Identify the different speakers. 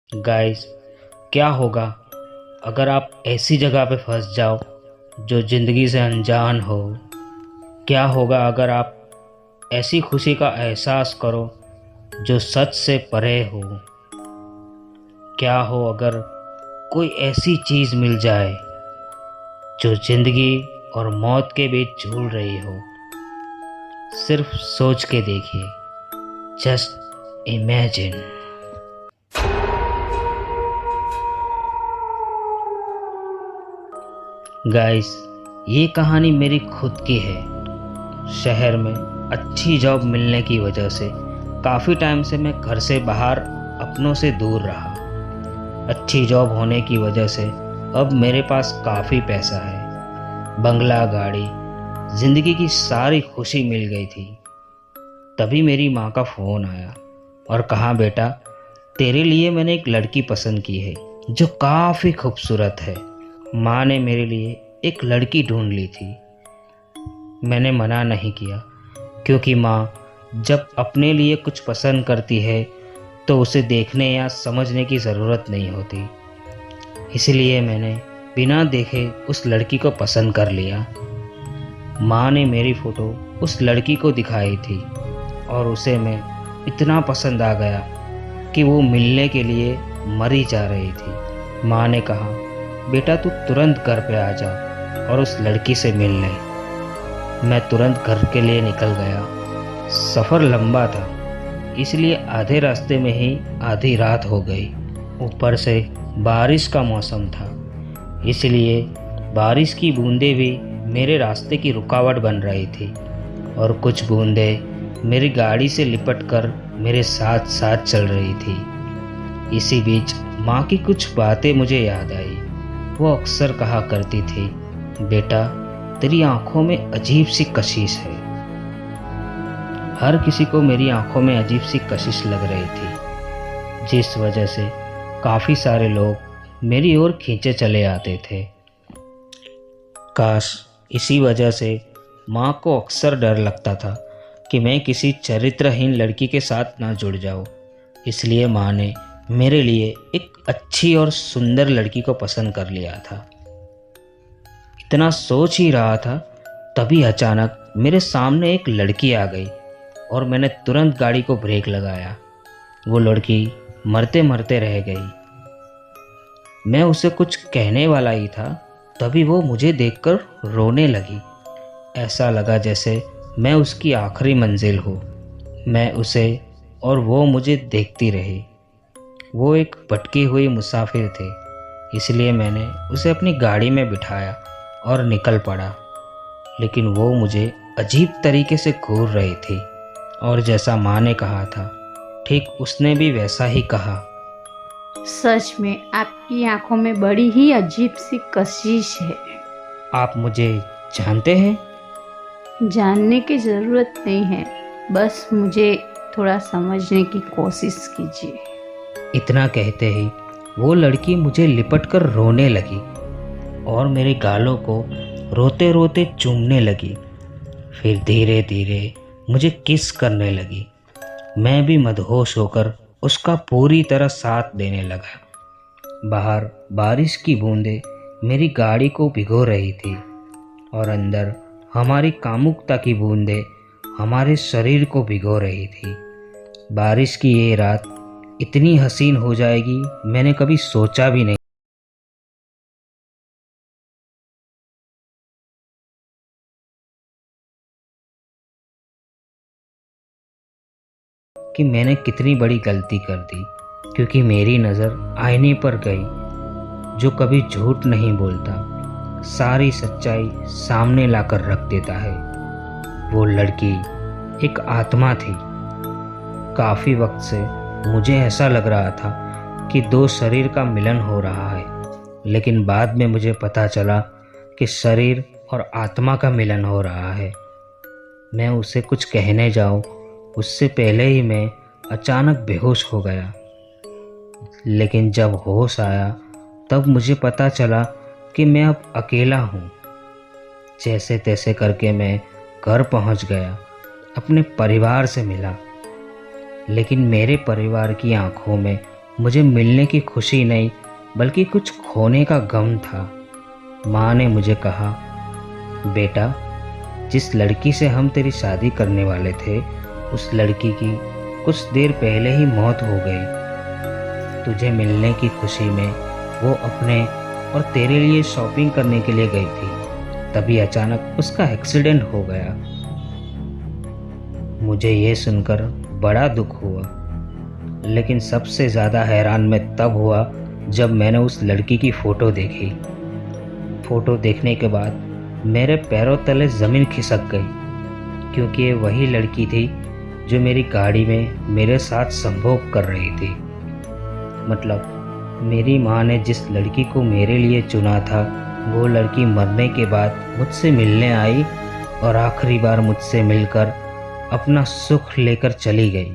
Speaker 1: Guys, क्या होगा अगर आप ऐसी जगह पे फंस जाओ जो ज़िंदगी से अनजान हो। क्या होगा अगर आप ऐसी खुशी का एहसास करो जो सच से परे हो। क्या हो अगर कोई ऐसी चीज़ मिल जाए जो ज़िंदगी और मौत के बीच झूल रही हो। सिर्फ सोच के देखिए, जस्ट इमेजिन। गाइस, ये कहानी मेरी खुद की है। शहर में अच्छी जॉब मिलने की वजह से काफ़ी टाइम से मैं घर से बाहर, अपनों से दूर रहा। अच्छी जॉब होने की वजह से अब मेरे पास काफ़ी पैसा है, बंगला, गाड़ी, ज़िंदगी की सारी खुशी मिल गई थी। तभी मेरी माँ का फ़ोन आया और कहा, बेटा तेरे लिए मैंने एक लड़की पसंद की है जो काफ़ी खूबसूरत है। माँ ने मेरे लिए एक लड़की ढूंढ ली थी। मैंने मना नहीं किया, क्योंकि माँ जब अपने लिए कुछ पसंद करती है तो उसे देखने या समझने की ज़रूरत नहीं होती। इसलिए मैंने बिना देखे उस लड़की को पसंद कर लिया। माँ ने मेरी फ़ोटो उस लड़की को दिखाई थी और उसे मैं इतना पसंद आ गया कि वो मिलने के लिए मरी जा रही थी। माँ ने कहा, बेटा तू तुरंत घर पे आ जा और उस लड़की से मिल ले। मैं तुरंत घर के लिए निकल गया। सफ़र लंबा था, इसलिए आधे रास्ते में ही आधी रात हो गई। ऊपर से बारिश का मौसम था, इसलिए बारिश की बूंदें भी मेरे रास्ते की रुकावट बन रही थी और कुछ बूंदें मेरी गाड़ी से लिपटकर मेरे साथ साथ चल रही थी। इसी बीच माँ की कुछ बातें मुझे याद आई। वो अक्सर कहा करती थी, बेटा तेरी आंखों में अजीब सी कशिश है। हर किसी को मेरी आंखों में अजीब सी कशिश लग रही थी, जिस वजह से काफ़ी सारे लोग मेरी ओर खींचे चले आते थे। काश इसी वजह से माँ को अक्सर डर लगता था कि मैं किसी चरित्रहीन लड़की के साथ ना जुड़ जाऊँ। इसलिए माँ ने मेरे लिए एक अच्छी और सुंदर लड़की को पसंद कर लिया था। इतना सोच ही रहा था, तभी अचानक मेरे सामने एक लड़की आ गई और मैंने तुरंत गाड़ी को ब्रेक लगाया। वो लड़की मरते मरते रह गई। मैं उसे कुछ कहने वाला ही था, तभी वो मुझे देखकर रोने लगी। ऐसा लगा जैसे मैं उसकी आखिरी मंजिल हूँ। मैं उसे और वो मुझे देखती रही। वो एक भटकी हुई मुसाफिर थी, इसलिए मैंने उसे अपनी गाड़ी में बिठाया और निकल पड़ा। लेकिन वो मुझे अजीब तरीके से घूर रही थी और जैसा माँ ने कहा था, ठीक उसने भी वैसा ही कहा।
Speaker 2: सच में आपकी आंखों में बड़ी ही अजीब सी कशिश है।
Speaker 1: आप मुझे जानते हैं?
Speaker 2: जानने की ज़रूरत नहीं है, बस मुझे थोड़ा समझने की कोशिश कीजिए।
Speaker 1: इतना कहते ही वो लड़की मुझे लिपटकर रोने लगी और मेरे गालों को रोते रोते चूमने लगी। फिर धीरे धीरे मुझे किस करने लगी। मैं भी मदहोश होकर उसका पूरी तरह साथ देने लगा। बाहर बारिश की बूंदें मेरी गाड़ी को भिगो रही थी और अंदर हमारी कामुकता की बूंदें हमारे शरीर को भिगो रही थी। बारिश की ये रात इतनी हसीन हो जाएगी मैंने कभी सोचा भी नहीं कि मैंने कितनी बड़ी गलती कर दी, क्योंकि मेरी नज़र आईने पर गई जो कभी झूठ नहीं बोलता, सारी सच्चाई सामने लाकर रख देता है। वो लड़की एक आत्मा थी। काफ़ी वक्त से मुझे ऐसा लग रहा था कि दो शरीर का मिलन हो रहा है, लेकिन बाद में मुझे पता चला कि शरीर और आत्मा का मिलन हो रहा है। मैं उसे कुछ कहने जाऊं, उससे पहले ही मैं अचानक बेहोश हो गया। लेकिन जब होश आया तब मुझे पता चला कि मैं अब अकेला हूँ। जैसे तैसे करके मैं घर पहुँच गया, अपने परिवार से मिला। लेकिन मेरे परिवार की आंखों में मुझे मिलने की खुशी नहीं बल्कि कुछ खोने का गम था। माँ ने मुझे कहा, बेटा, जिस लड़की से हम तेरी शादी करने वाले थे उस लड़की की कुछ देर पहले ही मौत हो गई। तुझे मिलने की खुशी में वो अपने और तेरे लिए शॉपिंग करने के लिए गई थी, तभी अचानक उसका एक्सीडेंट हो गया। मुझे ये सुनकर बड़ा दुख हुआ, लेकिन सबसे ज़्यादा हैरान मैं तब हुआ जब मैंने उस लड़की की फ़ोटो देखी। फ़ोटो देखने के बाद मेरे पैरों तले ज़मीन खिसक गई, क्योंकि ये वही लड़की थी जो मेरी गाड़ी में मेरे साथ संभोग कर रही थी। मतलब मेरी माँ ने जिस लड़की को मेरे लिए चुना था वो लड़की मरने के बाद मुझसे मिलने आई और आखिरी बार मुझसे मिलकर अपना सुख लेकर चली गई।